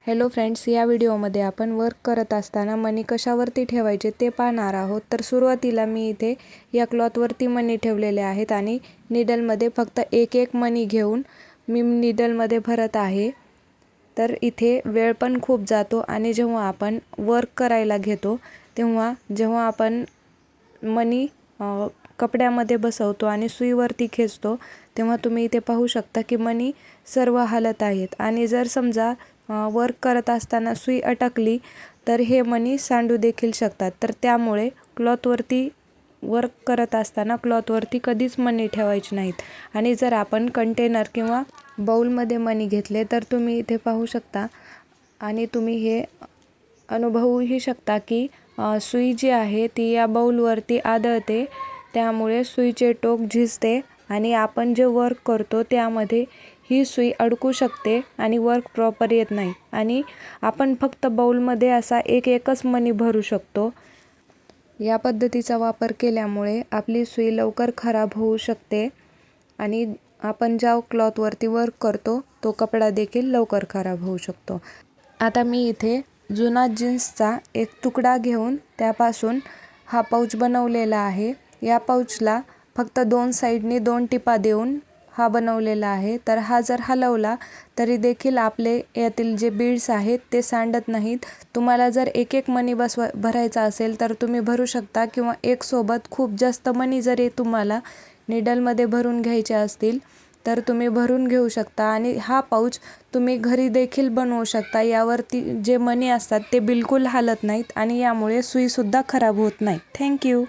Hello friends, या व्हिडिओमध्ये आपण वर्क करत असताना मनी कशावरती ठेवायचे ते पाहणार आहोत। तर सुरुवातीला मी इथे या क्लॉथवरती मनी ठेवलेले आहेत आणि नीडलमध्ये फक्त एक एक मनी घेऊन मी नीडलमध्ये भरत आहे। तर इथे वेळ पण खूप जातो आणि जेव्हा आपण वर्क करायला घेतो तेव्हा जेव्हा आपण मनी कपड्यामध्ये बसवतो आणि सुईवरती खेचतो तेव्हा तुम्ही इथे पाहू शकता की मनी सर्व हलत आहेत आणि जर समजा वर्क करत असताना सुई अटकली तर हे मनी सांडू देखील शकतात। तर त्यामुळे क्लॉथवरती वर्क करत असताना क्लॉथवरती कधीच मनी ठेवायचे नाहीत। आणि जर आपण कंटेनर किंवा बाउलमध्ये मनी घेतले तर तुम्ही इथे पाहू शकता आणि तुम्ही हे अनुभवूही शकता की सुई जी आहे ती या बाउलवरती आदळते, त्यामुळे सुईचे टोक झिजते आणि आपण जे वर्क करतो त्यामध्ये ही सुई अडकू शकते आणि वर्क प्रॉपर येत नाही आणि आपण फक्त बाउलमध्ये असा एकच मनी भरू शकतो। या पद्धतीचा वापर केल्यामुळे आपली सुई लवकर खराब होऊ शकते आणि आपण ज्या क्लॉथवरती वर्क करतो तो कपडा देखील लवकर खराब होऊ शकतो। आता मी इथे जुना जीन्सचा एक तुकडा घेऊन त्यापासून हा पाऊच बनवलेला आहे। या पाऊचला फक्त 2 साइडने 2 टिपा देऊन हा बनवलेला आहे। तर हा जर हलवला तरी देखील आपले यातील जे बीड्स आहेत ते सांडत नाहीत। तुम्हाला जर एक मनी भरायचा असेल तर तुम्ही भरू शकता किंवा एक सोबत खूप जास्त मनी जरी तुम्हाला नीडलमध्ये भरून घ्यायचे असतील तर तुम्ही भरून घेऊ शकता आणि हा पाऊच तुम्ही घरी देखील बनवू शकता। यावरती जे मनी असतात ते बिलकुल हलत नाहीत आणि यामुळे सुईसुद्धा खराब होत नाही। थँक्यू।